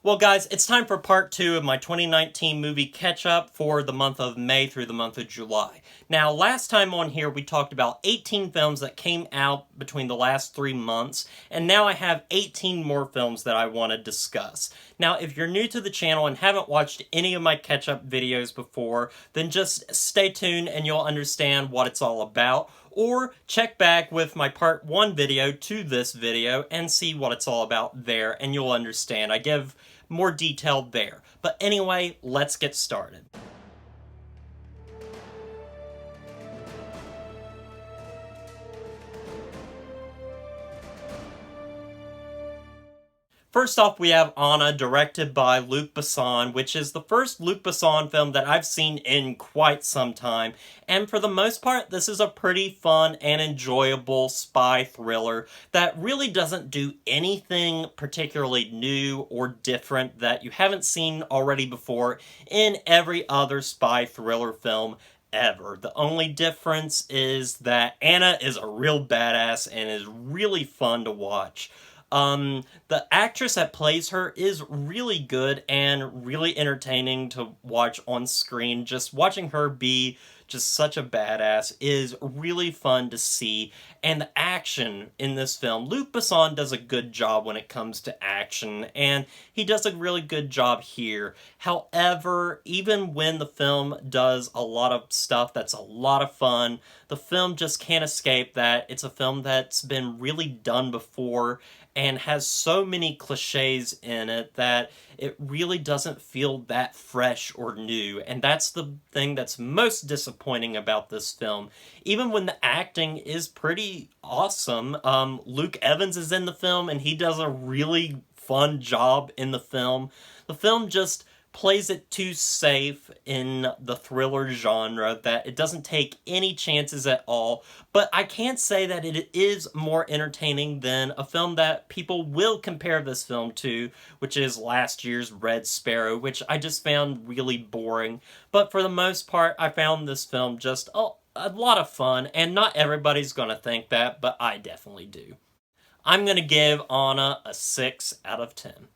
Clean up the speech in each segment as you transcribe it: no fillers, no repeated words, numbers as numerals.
Well, guys, it's time for part 2 of my 2019 movie catch-up for the month of May through the month of July. Now, last time on here, we talked about 18 films that came out between the last 3 months, and now I have 18 more films that I want to discuss. Now, if you're new to the channel and haven't watched any of my catch-up videos before, then just stay tuned and you'll understand what it's all about. Or check back with my part 1 video to this video and see what it's all about there, and you'll understand. I give more detail there. But anyway, let's get started. First off, we have Onna, directed by Luc Besson, which is the first Luc Besson film that I've seen in quite some time, and for the most part, this is a pretty fun and enjoyable spy thriller that really doesn't do anything particularly new or different that you haven't seen already before in every other spy thriller film ever. The only difference is that Anna is a real badass and is really fun to watch. The actress that plays her is really good and really entertaining to watch on screen. Just watching her be just such a badass is really fun to see. And the action in this film, Luc Besson does a good job when it comes to action, and he does a really good job here. However, even when the film does a lot of stuff that's a lot of fun, the film just can't escape that it's a film that's been really done before and has so many cliches in it that it really doesn't feel that fresh or new. And that's the thing that's most disappointing about this film. Even when the acting is pretty awesome, Luke Evans is in the film and he does a really fun job in the film. The film just plays it too safe in the thriller genre that it doesn't take any chances at all, but I can't say that it is more entertaining than a film that people will compare this film to, which is last year's Red Sparrow, which I just found really boring. But for the most part, I found this film just a lot of fun, and not everybody's gonna think that, but I definitely do. I'm gonna give Onna a 6 out of 10.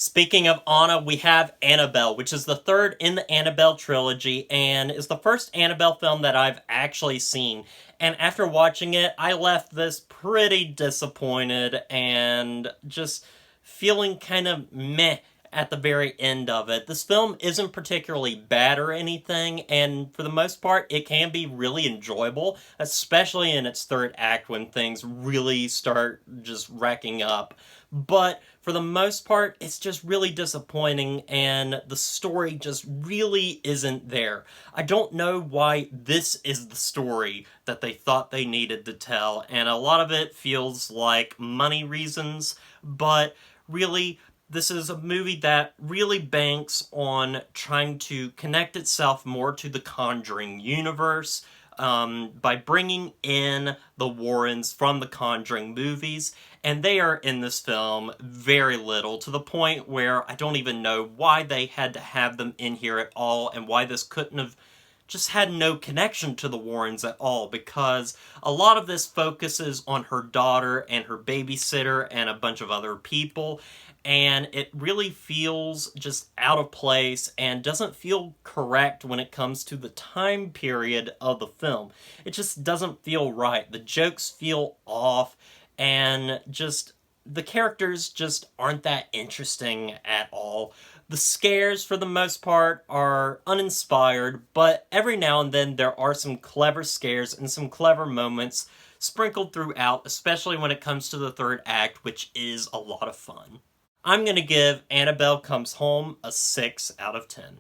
Speaking of Onna, we have Annabelle, which is the third in the Annabelle trilogy, and is the first Annabelle film that I've actually seen. And after watching it, I left this pretty disappointed and just feeling kind of meh at the very end of it. This film isn't particularly bad or anything, and for the most part, it can be really enjoyable, especially in its third act when things really start just racking up. But for the most part, it's just really disappointing, and the story just really isn't there. I don't know why this is the story that they thought they needed to tell, and a lot of it feels like money reasons, but really, this is a movie that really banks on trying to connect itself more to the Conjuring universe, by bringing in the Warrens from the Conjuring movies, and they are in this film very little, to the point where I don't even know why they had to have them in here at all, and why this couldn't have just had no connection to the Warrens at all, because a lot of this focuses on her daughter and her babysitter and a bunch of other people, and it really feels just out of place and doesn't feel correct when it comes to the time period of the film. It just doesn't feel right. The jokes feel off, and just the characters just aren't that interesting at all. The scares, for the most part, are uninspired, but every now and then there are some clever scares and some clever moments sprinkled throughout, especially when it comes to the third act, which is a lot of fun. I'm going to give Annabelle Comes Home a 6 out of 10.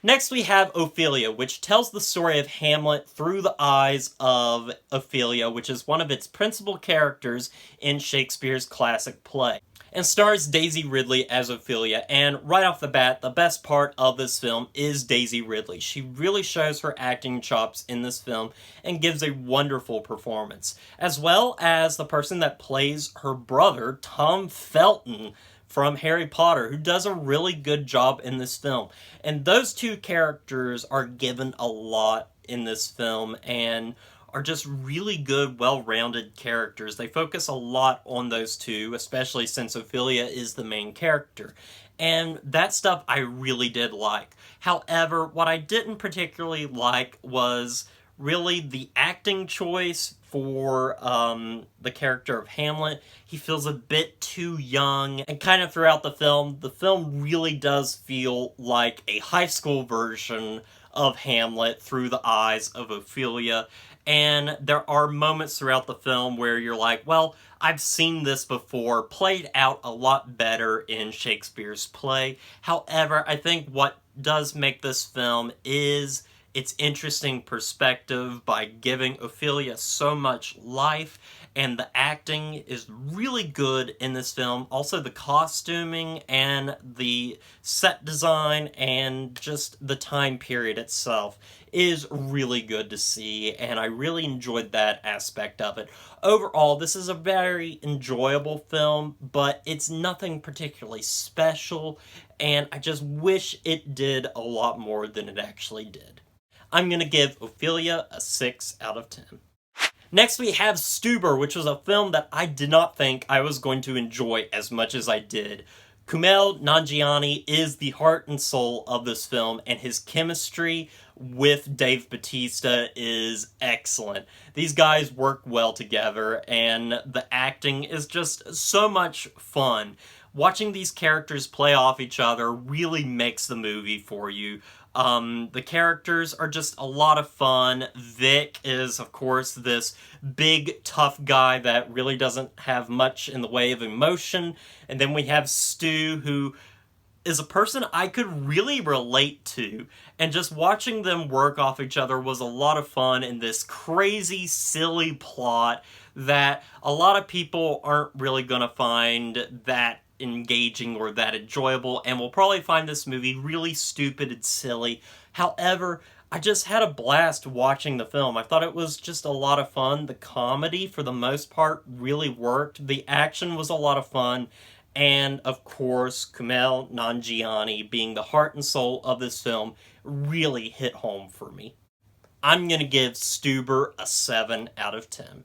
Next we have Ophelia, which tells the story of Hamlet through the eyes of Ophelia, which is one of its principal characters in Shakespeare's classic play, and stars Daisy Ridley as Ophelia. And right off the bat, the best part of this film is Daisy Ridley. She really shows her acting chops in this film and gives a wonderful performance, as well as the person that plays her brother, Tom Felton, from Harry Potter, who does a really good job in this film. And those two characters are given a lot in this film and are just really good, well-rounded characters. They focus a lot on those two, especially since Ophelia is the main character. and that stuff I really did like. However, what I didn't particularly like was really the acting choice for the character of Hamlet. He feels a bit too young, and kind of throughout the film really does feel like a high school version of Hamlet through the eyes of Ophelia. And there are moments throughout the film where you're like, well, I've seen this before, played out a lot better in Shakespeare's play. However, I think what does make this film is its interesting perspective by giving Ophelia so much life, and the acting is really good in this film. Also, the costuming and the set design and just the time period itself is really good to see, and I really enjoyed that aspect of it. Overall, this is a very enjoyable film, but it's nothing particularly special, and I just wish it did a lot more than it actually did. I'm going to give Ophelia a 6 out of 10. Next we have Stuber, which was a film that I did not think I was going to enjoy as much as I did. Kumail Nanjiani is the heart and soul of this film, and his chemistry with Dave Bautista is excellent. These guys work well together, and the acting is just so much fun. Watching these characters play off each other really makes the movie for you. The characters are just a lot of fun. Vic is, of course, this big, tough guy that really doesn't have much in the way of emotion. And then we have Stu, who is a person I could really relate to. And just watching them work off each other was a lot of fun in this crazy, silly plot that a lot of people aren't really gonna find that engaging or that enjoyable, and will probably find this movie really stupid and silly. However, I just had a blast watching the film. I thought it was just a lot of fun. The comedy, for the most part, really worked. The action was a lot of fun. And, of course, Kumail Nanjiani, being the heart and soul of this film, really hit home for me. I'm going to give Stuber a 7 out of 10.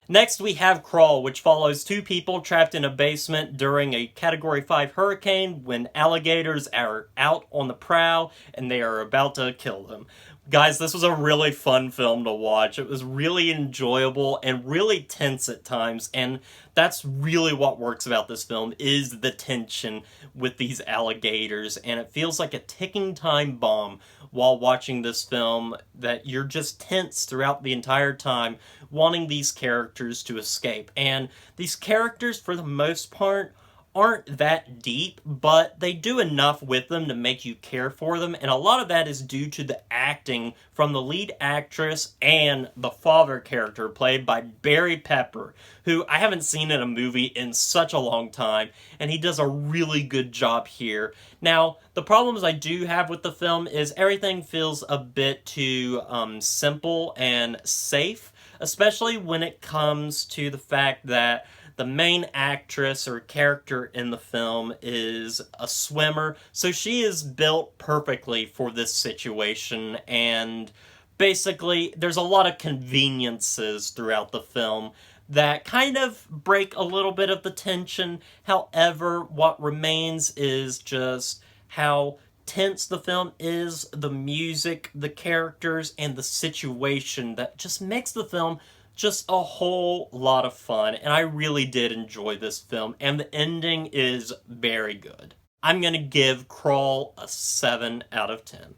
Next, we have Crawl, which follows two people trapped in a basement during a Category 5 hurricane when alligators are out on the prowl and they are about to kill them. Guys, this was a really fun film to watch. It was really enjoyable and really tense at times, and that's really what works about this film, is the tension with these alligators, and it feels like a ticking time bomb while watching this film, that you're just tense throughout the entire time, wanting these characters to escape. And these characters, for the most part, aren't that deep, but they do enough with them to make you care for them, and a lot of that is due to the acting from the lead actress and the father character played by Barry Pepper, who I haven't seen in a movie in such a long time, and he does a really good job here. Now, the problems I do have with the film is everything feels a bit too simple and safe, especially when it comes to the fact that the main actress or character in the film is a swimmer, so she is built perfectly for this situation, and basically there's a lot of conveniences throughout the film that kind of break a little bit of the tension. However, what remains is just how tense the film is, the music, the characters, and the situation that just makes the film just a whole lot of fun, and I really did enjoy this film, and the ending is very good. I'm going to give Crawl a 7 out of 10.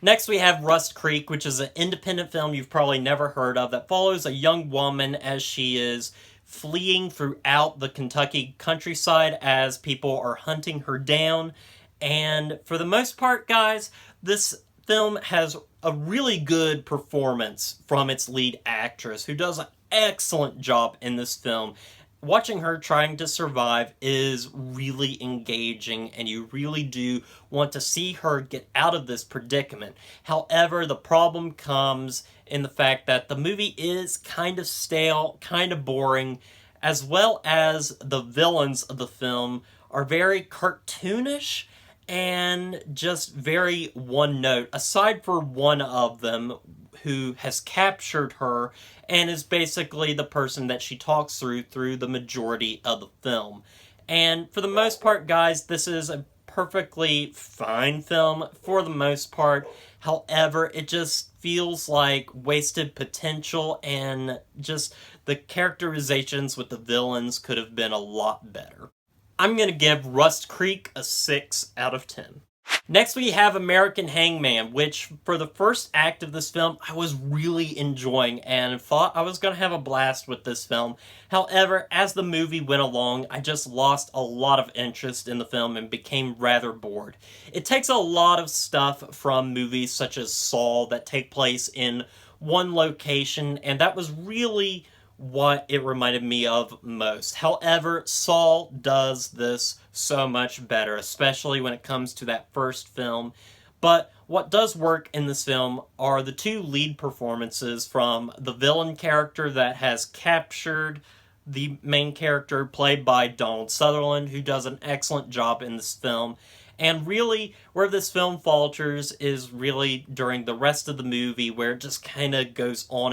Next we have Rust Creek, which is an independent film you've probably never heard of that follows a young woman as she is fleeing throughout the Kentucky countryside as people are hunting her down. And for the most part, guys, this film has a really good performance from its lead actress, who does an excellent job in this film. Watching her trying to survive is really engaging, and you really do want to see her get out of this predicament. However, the problem comes in the fact that the movie is kind of stale, kind of boring, as well as the villains of the film are very cartoonish and just very one note, aside for one of them who has captured her and is basically the person that she talks through the majority of the film. And for the most part, guys, this is a perfectly fine film for the most part. However, it just feels like wasted potential, and just the characterizations with the villains could have been a lot better. I'm going to give Rust Creek a 6 out of 10. Next we have American Hangman, which for the first act of this film I was really enjoying and thought I was going to have a blast with this film. However, as the movie went along, I just lost a lot of interest in the film and became rather bored. It takes a lot of stuff from movies such as Saw that take place in one location, and that was really what it reminded me of most. However, Saw does this so much better, especially when it comes to that first film. But what does work in this film are the two lead performances from the villain character that has captured the main character, played by Donald Sutherland, who does an excellent job in this film. And really, where this film falters is really during the rest of the movie, where it just kind of goes on,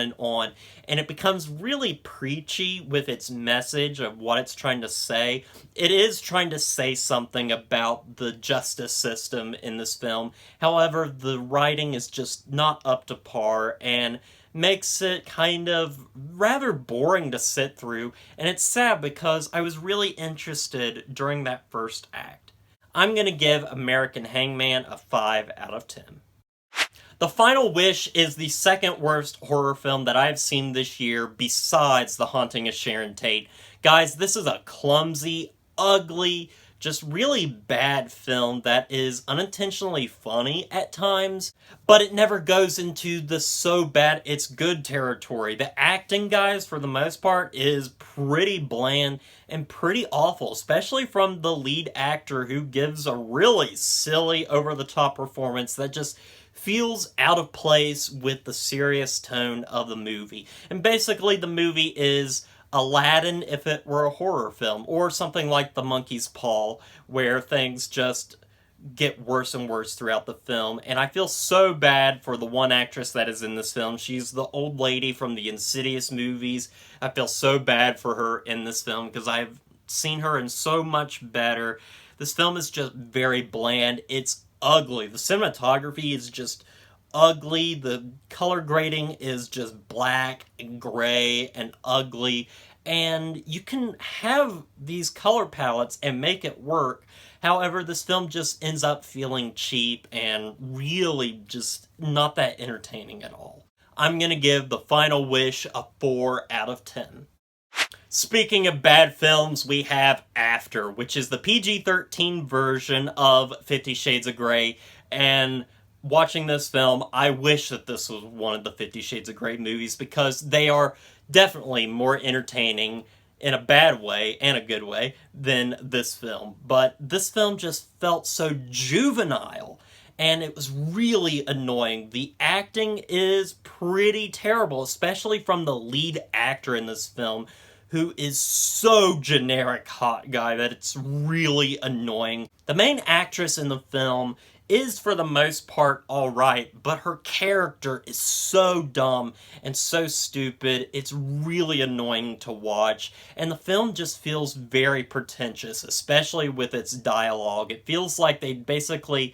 and it becomes really preachy with its message of what it's trying to say. It is trying to say something about the justice system in this film. However, the writing is just not up to par, and makes it kind of rather boring to sit through, and it's sad because I was really interested during that first act. I'm going to give American Hangman a 5 out of 10. The Final Wish is the second worst horror film that I've seen this year besides The Haunting of Sharon Tate. Guys, this is a clumsy, ugly, just really bad film that is unintentionally funny at times, but it never goes into the so bad it's good territory. The acting, guys, for the most part, is pretty bland and pretty awful, especially from the lead actor, who gives a really silly, over-the-top performance that just feels out of place with the serious tone of the movie. And basically, the movie is Aladdin if it were a horror film, or something like The Monkey's Paw, where things just get worse and worse throughout the film. And I feel so bad for the one actress that is in this film. She's the old lady from the Insidious movies. I feel so bad for her in this film because I've seen her in so much better. This film is just very bland. It's ugly. The cinematography is just ugly. The color grading is just black and gray and ugly. And you can have these color palettes and make it work. However, this film just ends up feeling cheap and really just not that entertaining at all. I'm going to give The Final Wish a 4 out of 10. Speaking of bad films, we have After, which is the PG-13 version of 50 Shades of Grey. And watching this film, I wish that this was one of the 50 Shades of Grey movies, because they are definitely more entertaining in a bad way and a good way than this film. But this film just felt so juvenile, and it was really annoying. The acting is pretty terrible, especially from the lead actor in this film, who is so generic hot guy that it's really annoying. The main actress in the film is for the most part alright, but her character is so dumb and so stupid, it's really annoying to watch, and the film just feels very pretentious, especially with its dialogue. It feels like they basically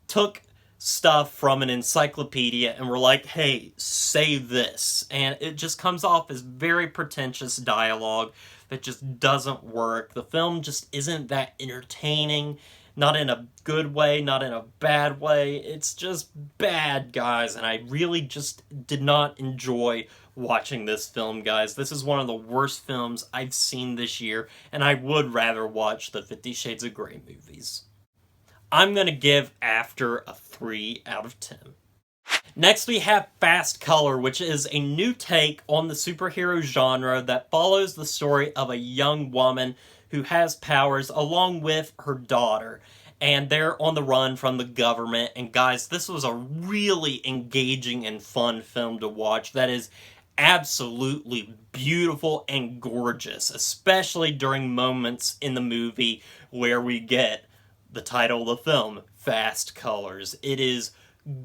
took stuff from an encyclopedia and were like, hey, say this, and it just comes off as very pretentious dialogue that just doesn't work. The film just isn't that entertaining. Not in a good way, not in a bad way. It's just bad, guys, and I really just did not enjoy watching this film, guys. This is one of the worst films I've seen this year, and I would rather watch the 50 Shades of Grey movies. I'm going to give After a 3 out of 10. Next we have Fast Color, which is a new take on the superhero genre that follows the story of a young woman who has powers along with her daughter, and they're on the run from the government. And guys, this was a really engaging and fun film to watch that is absolutely beautiful and gorgeous, especially during moments in the movie where we get the title of the film, Fast Colors. It is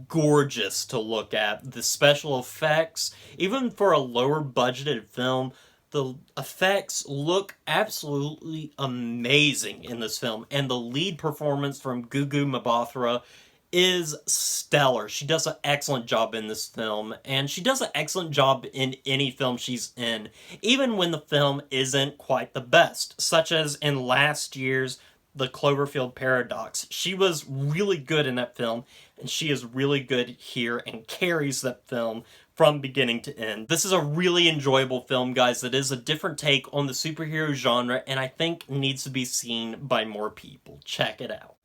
gorgeous to look at. The special effects, even for a lower budgeted film, The effects look absolutely amazing in this film, and the lead performance from Gugu Mbatha is stellar. She does an excellent job in this film, and she does an excellent job in any film she's in, even when the film isn't quite the best, such as in last year's The Cloverfield Paradox. She was really good in that film, and she is really good here and carries that film from beginning to end. This is a really enjoyable film, guys, that is a different take on the superhero genre, and I think needs to be seen by more people. Check it out.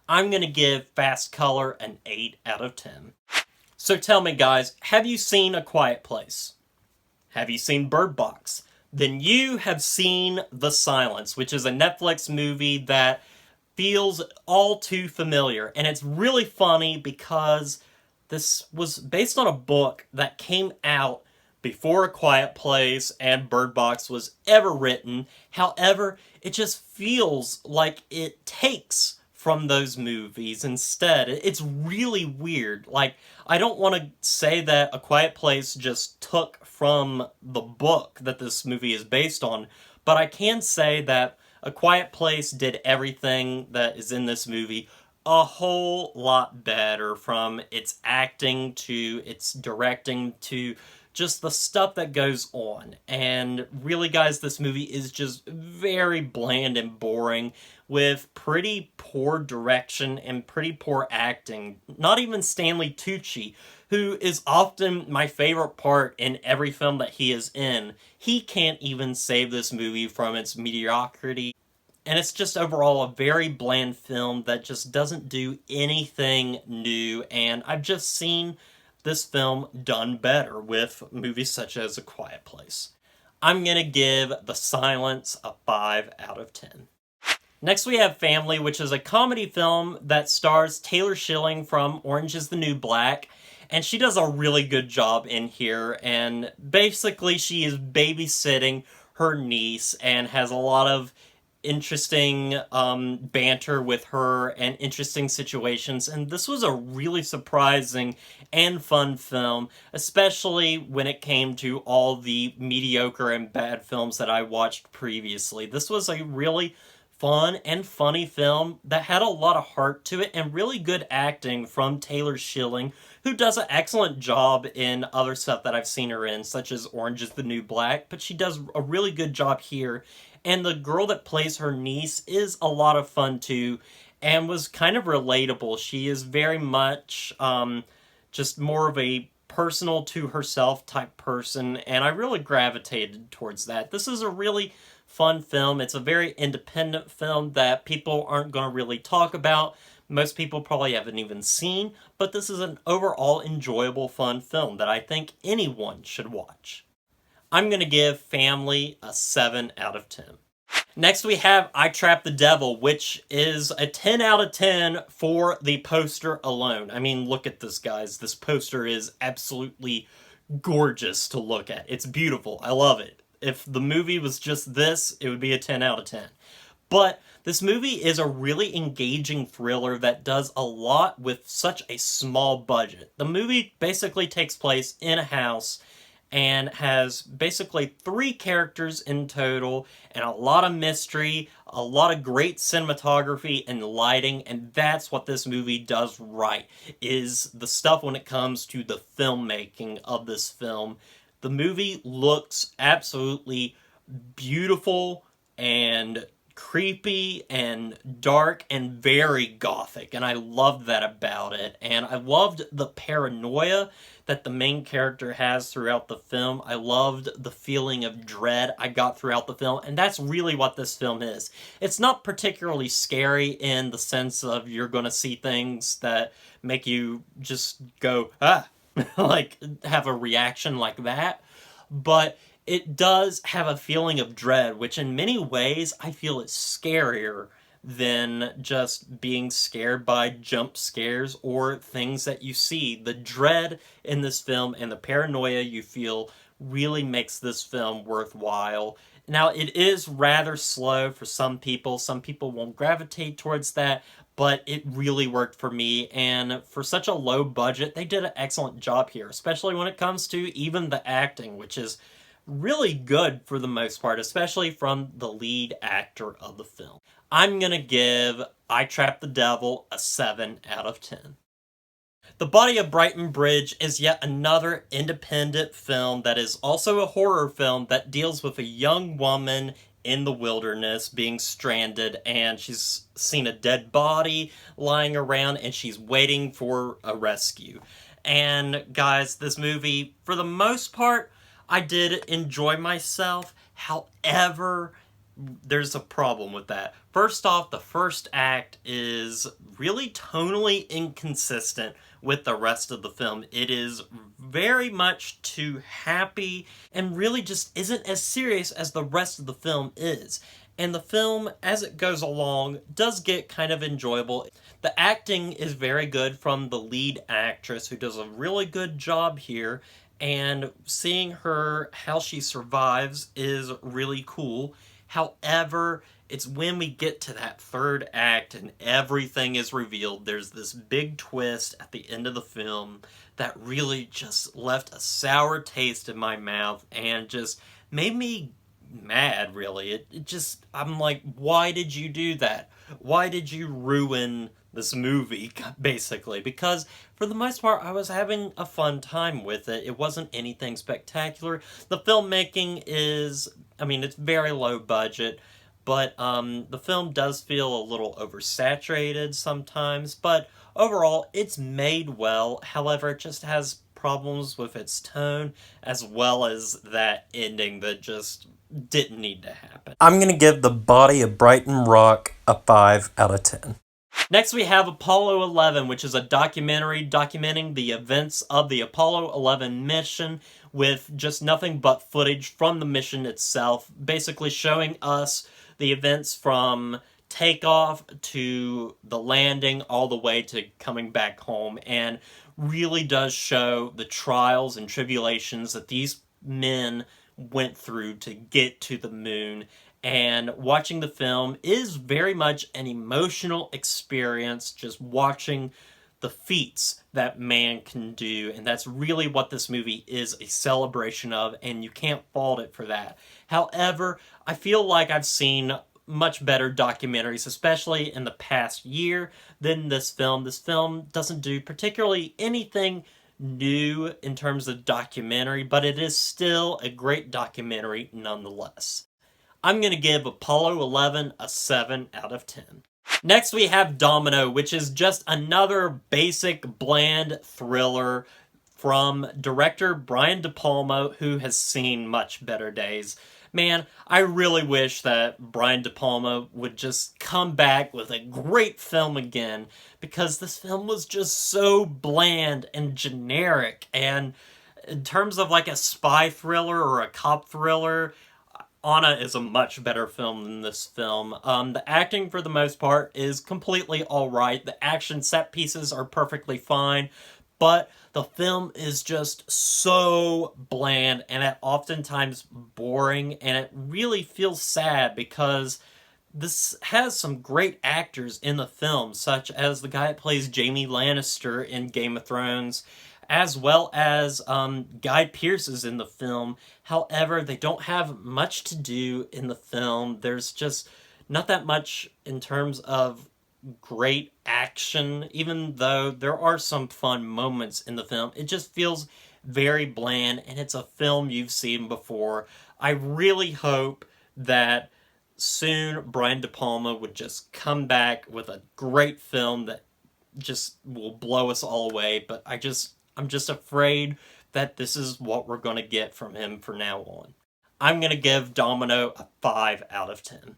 I'm going to give Fast Color an 8 out of 10. So tell me, guys, have you seen A Quiet Place? Have you seen Bird Box? Then you have seen The Silence, which is a Netflix movie that feels all too familiar. And it's really funny because this was based on a book that came out before A Quiet Place and Bird Box was ever written. However, it just feels like it takes from those movies instead. It's really weird. Like, I don't want to say that A Quiet Place just took from the book that this movie is based on, but I can say that A Quiet Place did everything that is in this movie a whole lot better, from its acting to its directing to just the stuff that goes on. And really, guys, this movie is just very bland and boring, with pretty poor direction and pretty poor acting. Not even Stanley Tucci, who is often my favorite part in every film that he is in. He can't even save this movie from its mediocrity. And it's just overall a very bland film that just doesn't do anything new. And I've just seen this film done better with movies such as A Quiet Place. I'm going to give The Silence a 5 out of 10. Next we have Family, which is a comedy film that stars Taylor Schilling from Orange is the New Black. And she does a really good job in here. And basically she is babysitting her niece and has a lot of interesting banter with her and interesting situations. And this was a really surprising and fun film, especially when it came to all the mediocre and bad films that I watched previously. This was a really fun and funny film that had a lot of heart to it and really good acting from Taylor Schilling, who does an excellent job in other stuff that I've seen her in, such as Orange is the New Black, but she does a really good job here. And the girl that plays her niece is a lot of fun too, and was kind of relatable. She is very much just more of a personal to herself type person, and I really gravitated towards that. This is a really fun film. It's a very independent film that people aren't going to really talk about. Most people probably haven't even seen, but this is an overall enjoyable, fun film that I think anyone should watch. I'm going to give Family a 7 out of 10. Next we have I Trapped the Devil, which is a 10 out of 10 for the poster alone. I mean, look at this, guys. This poster is absolutely gorgeous to look at. It's beautiful. I love it. If the movie was just this, it would be a 10 out of 10. But this movie is a really engaging thriller that does a lot with such a small budget. The movie basically takes place in a house and has basically 3 characters in total, and a lot of mystery, a lot of great cinematography and lighting, and that's what this movie does right, is the stuff when it comes to the filmmaking of this film. The movie looks absolutely beautiful and creepy and dark and very gothic, and I loved that about it. And I loved the paranoia that the main character has throughout the film. I loved the feeling of dread I got throughout the film, and that's really what this film is. It's not particularly scary in the sense of you're going to see things that make you just go, ah, like have a reaction like that, but it does have a feeling of dread, which in many ways I feel is scarier than just being scared by jump scares or things that you see. The dread in this film and the paranoia you feel really makes this film worthwhile. Now, it is rather slow for some people. Some people won't gravitate towards that, but it really worked for me, and for such a low budget, they did an excellent job here, especially when it comes to even the acting, which is really good for the most part, especially from the lead actor of the film. I'm gonna give I Trapped the Devil a 7 out of 10. The Body of Brighton Bridge is yet another independent film that is also a horror film that deals with a young woman in the wilderness being stranded, and she's seen a dead body lying around and she's waiting for a rescue. And guys, this movie, for the most part, I did enjoy myself. However, there's a problem with that. First off, the first act is really tonally inconsistent with the rest of the film. It is very much too happy and really just isn't as serious as the rest of the film is. And the film, as it goes along, does get kind of enjoyable. The acting is very good from the lead actress, who does a really good job here, and seeing her, how she survives, is really cool. However, it's when we get to that third act and everything is revealed, there's this big twist at the end of the film that really just left a sour taste in my mouth and just made me mad, really. It just, I'm like, why did you do that? Why did you ruin this movie, basically? Because for the most part, I was having a fun time with it. It wasn't anything spectacular. The filmmaking is, I mean, it's very low budget, but the film does feel a little oversaturated sometimes, but overall, it's made well. However, it just has problems with its tone, as well as that ending that just didn't need to happen. I'm going to give The Body of Brighton Rock a 5 out of 10. Next we have Apollo 11, which is a documentary documenting the events of the Apollo 11 mission with just nothing but footage from the mission itself, basically showing us the events from takeoff to the landing all the way to coming back home, and really does show the trials and tribulations that these men went through to get to the moon. And watching the film is very much an emotional experience, just watching the feats that man can do, and that's really what this movie is a celebration of, and you can't fault it for that. However, I feel like I've seen much better documentaries, especially in the past year, than this film. This film doesn't do particularly anything new in terms of documentary, but it is still a great documentary nonetheless. I'm going to give Apollo 11 a 7 out of 10. Next we have Domino, which is just another basic, bland thriller from director Brian De Palma, who has seen much better days. Man, I really wish that Brian De Palma would just come back with a great film again, because this film was just so bland and generic, and in terms of like a spy thriller or a cop thriller, Onna is a much better film than this film. The acting, for the most part, is completely alright. The action set pieces are perfectly fine, but the film is just so bland and at oftentimes boring, and it really feels sad because this has some great actors in the film, such as the guy that plays Jaime Lannister in Game of Thrones, as well as Guy Pearce is in the film. However, they don't have much to do in the film. There's just not that much in terms of great action, even though there are some fun moments in the film. It just feels very bland, and it's a film you've seen before. I really hope that soon Brian De Palma would just come back with a great film that just will blow us all away, but I'm just afraid that this is what we're going to get from him from now on. I'm going to give Domino a 5 out of 10.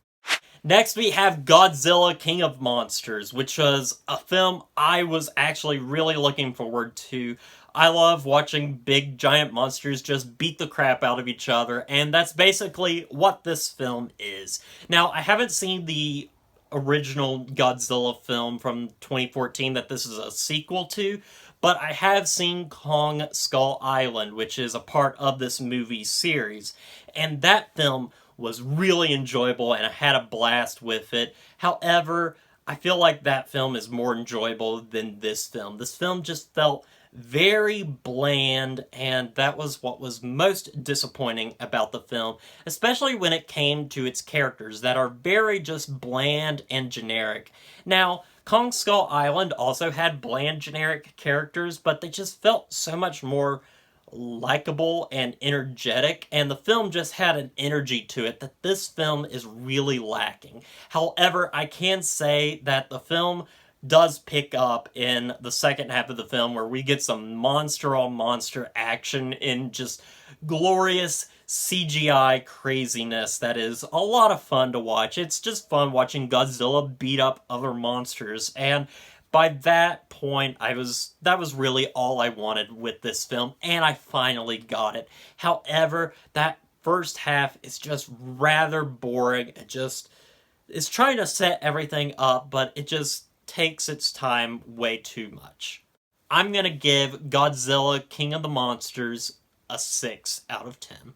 Next we have Godzilla King of Monsters, which was a film I was actually really looking forward to. I love watching big giant monsters just beat the crap out of each other, and that's basically what this film is. Now, I haven't seen the original Godzilla film from 2014 that this is a sequel to, but I have seen Kong Skull Island, which is a part of this movie series, and that film was really enjoyable and I had a blast with it. However, I feel like that film is more enjoyable than this film. This film just felt very bland, and that was what was most disappointing about the film, especially when it came to its characters that are very just bland and generic. Now, Kong Skull Island also had bland generic characters, but they just felt so much more likable and energetic, and the film just had an energy to it that this film is really lacking. However, I can say that the film does pick up in the second half of the film, where we get some monster on monster action in just glorious CGI craziness that is a lot of fun to watch. It's just fun watching Godzilla beat up other monsters, and by that point, that was really all I wanted with this film, and I finally got it. However, that first half is just rather boring. It's trying to set everything up, but it just takes its time way too much. I'm gonna give Godzilla King of the Monsters a 6 out of 10.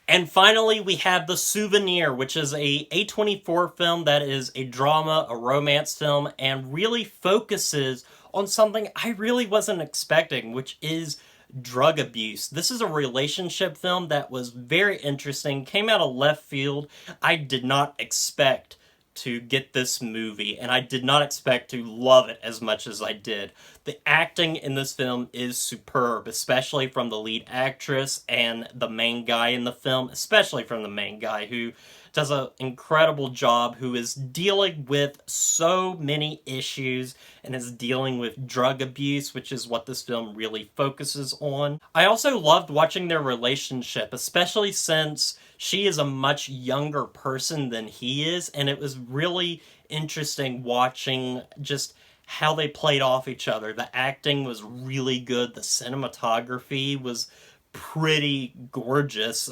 And finally, we have The Souvenir, which is a A24 film that is a drama, a romance film, and really focuses on something I really wasn't expecting, which is drug abuse. This is a relationship film that was very interesting, came out of left field. I did not expect to get this movie, and I did not expect to love it as much as I did. The acting in this film is superb, especially from the lead actress and the main guy in the film, especially from the main guy, who does an incredible job, who is dealing with so many issues and is dealing with drug abuse, which is what this film really focuses on. I also loved watching their relationship, especially since she is a much younger person than he is, and it was really interesting watching just how they played off each other. The acting was really good, the cinematography was pretty gorgeous.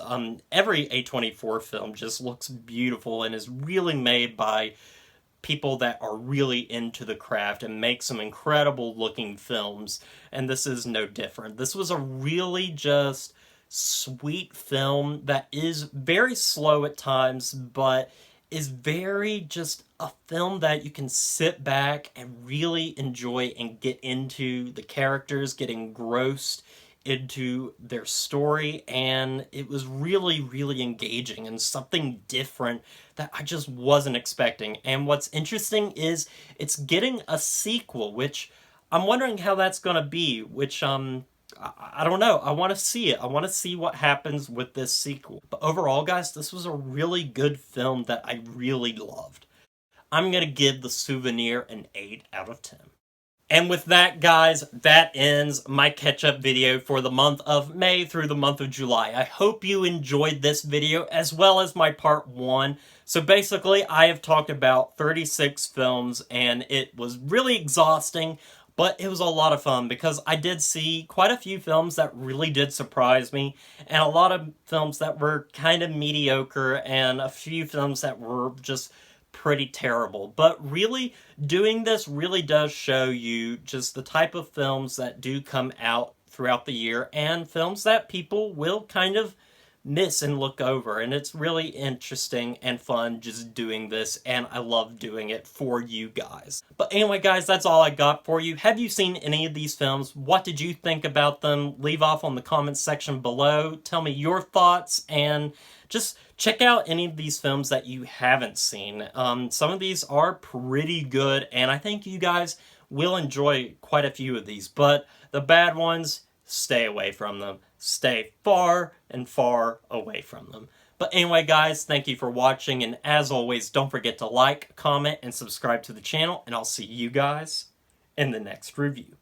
Every A24 film just looks beautiful and is really made by people that are really into the craft and make some incredible looking films, and this is no different. This was a really just sweet film that is very slow at times, but is very just a film that you can sit back and really enjoy and get into the characters, get engrossed into their story, and it was really, really engaging and something different that I just wasn't expecting. And what's interesting is it's getting a sequel, which I'm wondering how that's gonna be, which I don't know. I want to see it. I want to see what happens with this sequel. But overall, guys, this was a really good film that I really loved. I'm going to give The Souvenir an 8 out of 10. And with that, guys, that ends my catch-up video for the month of May through the month of July. I hope you enjoyed this video as well as my part 1. So basically, I have talked about 36 films, and it was really exhausting, but it was a lot of fun because I did see quite a few films that really did surprise me, and a lot of films that were kind of mediocre, and a few films that were just pretty terrible. But really, doing this really does show you just the type of films that do come out throughout the year, and films that people will kind of miss and look over, and it's really interesting and fun just doing this, and I love doing it for you guys. But anyway, guys, that's all I got for you. Have you seen any of these films? What did you think about them? Leave off on the comments section below. Tell me your thoughts, and just check out any of these films that you haven't seen. Some of these are pretty good, and I think you guys will enjoy quite a few of these, but the bad ones, stay away from them. Stay far and far away from them. But anyway, guys, thank you for watching, and as always, don't forget to like, comment, and subscribe to the channel, and I'll see you guys in the next review.